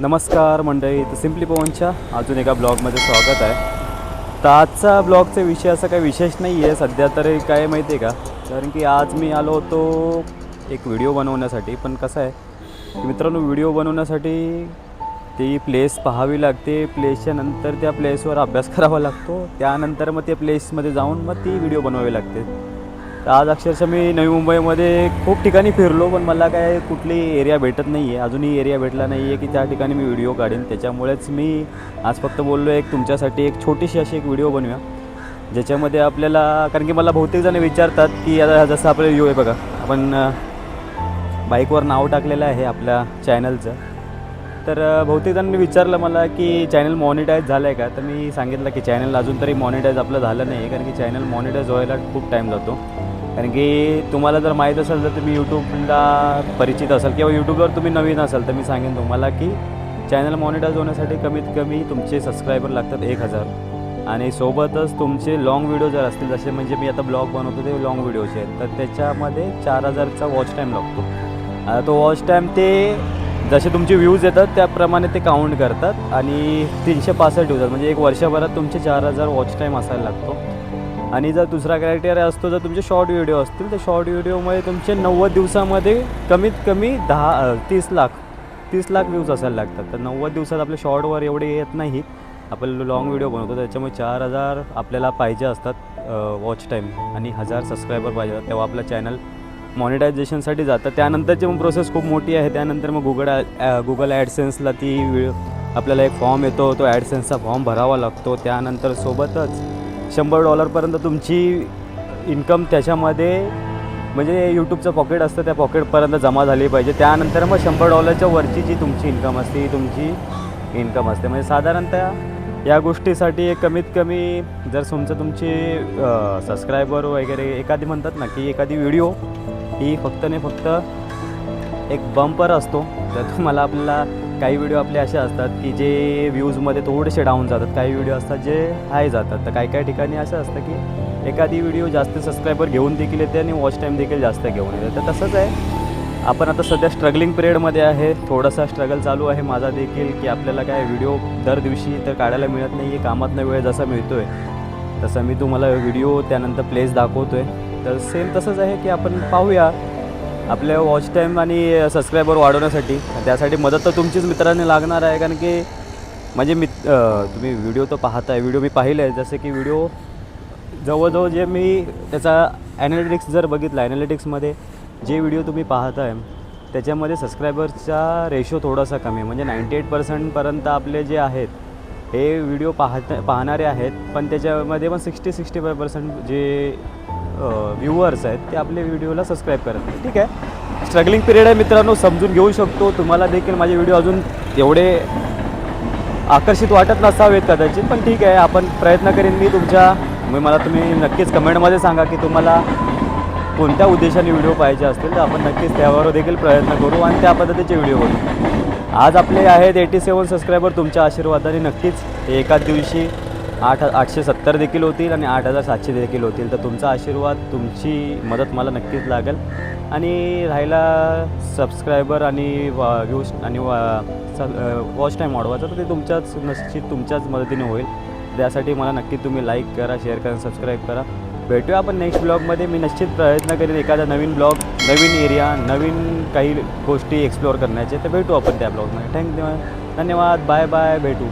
नमस्कार मंडळी, तर सिम्पली पवनच्या अजून एका ब्लॉगमध्ये स्वागत आहे. तर आजचा ब्लॉगचा विषय असा काही विशेष नाही आहे सध्या तरी. काय माहिती आहे का, कारण की आज मी आलो होतो एक व्हिडिओ बनवण्यासाठी. पण कसं आहे की मित्रांनो, व्हिडिओ बनवण्यासाठी ती प्लेस पाहावी लागते, प्लेसच्या नंतर त्या प्लेसवर अभ्यास करावा लागतो, त्यानंतर मग त्या प्लेसमध्ये जाऊन मग ती व्हिडिओ बनवावी लागते. तर आज अक्षरशः मी नवी मुंबईमध्ये खूप ठिकाणी फिरलो, पण मला काय कुठली एरिया भेटत नाही आहे, अजूनही एरिया भेटला नाही आहे की त्या ठिकाणी मी व्हिडिओ काढीन. त्याच्यामुळेच मी आज फक्त बोललो एक तुमच्यासाठी एक छोटीशी अशी एक व्हिडिओ बनवूया, ज्याच्यामध्ये आपल्याला, कारण की मला बहुतेक जण विचारतात की आता जसं आपलं व्हिडिओ आहे बघा, आपण बाईकवर नाव टाकलेलं आहे आपल्या चॅनलचं. तर बहुतेक जणांनी विचारलं मला की चॅनल मॉनिटाईज झालं आहे का. तर मी सांगितलं की चॅनल अजून तरी मॉनिटाईज आपलं झालं नाही आहे, कारण की चॅनल मॉनिटाईज व्हायला खूप टाईम जातो. कारण की तुम्हाला जर माहीत असेल तर तुम्ही यूट्यूबला परिचित असाल किंवा यूट्यूबवर तुम्ही नवीन असाल तर मी सांगेन तुम्हाला की चॅनल मॉनिटाईज होण्यासाठी कमीत कमी तुमचे सबस्क्रायबर लागतात 1000, आणि सोबतच तुमचे लाँग व्हिडिओ जर असतील, जसे म्हणजे मी आता ब्लॉग बनवतो ते लाँग व्हिडिओचे आहेत, तर त्याच्यामध्ये 4000चा वॉच टाईम लागतो. आता तो वॉच टाईम ते जसे तुमचे व्ह्यूज येतात त्याप्रमाणे ते काउंट करतात, आणि 365 दिवसात म्हणजे एक वर्षभरात तुमचे 4000 वॉच टाईम असायला लागतो. आणि जर दुसरा क्रायटेरिया असतो, जर तुमचे शॉर्ट व्हिडिओ असतील तर शॉर्ट व्हिडिओमध्ये तुमचे 90 दिवसामध्ये कमीत कमी 30 लाख व्ह्यूज असायला लागतात. तर 90 दिवसात आपल्या शॉर्टवर एवढे येत नाहीत, आपण लाँग व्हिडिओ बनवतो त्याच्यामुळे 4000 आपल्याला पाहिजे असतात वॉच टाईम, आणि 1000 सबस्क्रायबर पाहिजे असतात, तेव्हा आपलं चॅनल मॉनिटायझेशनसाठी जातं. त्यानंतरची मग प्रोसेस खूप मोठी आहे. त्यानंतर मग गुगल ॲडसेन्सला आपल्याला एक फॉर्म येतो, तो ॲडसेन्सचा फॉर्म भरावा लागतो. त्यानंतर सोबतच $100पर्यंत तुमची इन्कम त्याच्यामध्ये, म्हणजे यूट्यूबचं पॉकेट असतं त्या पॉकेटपर्यंत जमा झाली पाहिजे. त्यानंतर मग $100च्या वरची जी तुमची इन्कम असते ही तुमची इन्कम असते. म्हणजे साधारणतः या गोष्टीसाठी कमीत कमी जर तुमचे सबस्क्रायबर वगैरे, एखादी म्हणतात ना की एखादी व्हिडिओ ही फक्त एक बंपर असतो. तर तुम्हाला आपल्याला काही व्हिडिओ आपले असे असतात की जे व्ह्यूजमध्ये थोडेसे डाऊन जातात, काही व्हिडिओ असतात जे हाय जातात. तर काही ठिकाणी असं असतं की एखादी व्हिडिओ जास्त सबस्क्रायबर घेऊन देखील येते आणि वॉच टाईम देखील जास्त घेऊन येते. तर तसंच आहे, आपण आता सध्या स्ट्रगलिंग पिरियडमध्ये आहे, थोडासा स्ट्रगल चालू आहे माझा देखील, की आपल्याला काय व्हिडिओ दर दिवशी तर काढायला मिळत नाही आहे. कामातनं वेळ जसा मिळतो आहे तसं मी तुम्हाला व्हिडिओ त्यानंतर प्लेस दाखवतो आहे. तर सेम तसंच आहे की आपण पाहूया आपल्या वॉच टाईम आणि सबस्क्रायबर वाढवण्यासाठी. त्यासाठी मदत तर तुमचीच मित्रांनी लागणार आहे, कारण की म्हणजे तुम्ही व्हिडिओ तर पाहताय, व्हिडिओ मी पाहिले आहे. जसं की व्हिडिओ जवळजवळ जे मी त्याचा ॲनालिटिक्स जर बघितला, ॲनालिटिक्समध्ये जे व्हिडिओ तुम्ही पाहताय त्याच्यामध्ये सबस्क्रायबरचा रेशो थोडासा कमी आहे. म्हणजे 98% आपले जे आहेत हे व्हिडिओ पाहणारे आहेत, पण त्याच्यामध्ये पण 60-65% जे व्ह्यूअर्स आहेत ते आपले व्हिडिओला सबस्क्राईब करत नाही. ठीक आहे, स्ट्रगलिंग पिरियड आहे मित्रांनो, समजून घेऊ शकतो. तुम्हाला देखील माझे व्हिडिओ अजून एवढे आकर्षित वाटत नसावेत कदाचित, पण ठीक आहे, आपण प्रयत्न करेन मी तुम्ही नक्कीच कमेंटमध्ये सांगा की तुम्हाला कोणत्या उद्देशाने व्हिडिओ पाहिजे असतील, तर आपण नक्कीच त्यावर देखील प्रयत्न करू आणि त्या पद्धतीचे व्हिडिओ बनवू. आज आपले आहेत 87 सबस्क्रायबर. तुमच्या आशीर्वादाने नक्कीच एकाच दिवशी 870 देखील होतील आणि 8700 देखील होतील. तर तुमचा आशीर्वाद, तुमची मदत मला नक्कीच लागेल. आणि राहिला सबस्क्रायबर आणि व्ह्यूज आणि वॉच टाईम वाढवायचा, तर ते तुमच्याच मदतीने होईल. त्यासाठी मला नक्की तुम्ही लाईक करा, शेअर करा, सबस्क्राईब करा. भेटूया आपण नेक्स्ट ब्लॉगमध्ये. मी निश्चित प्रयत्न करेन एखादा नवीन ब्लॉग, नवीन एरिया, नवीन काही गोष्टी एक्सप्लोअर करण्याचे. तर भेटू आपण त्या ब्लॉगमध्ये. धन्यवाद, बाय बाय, भेटू.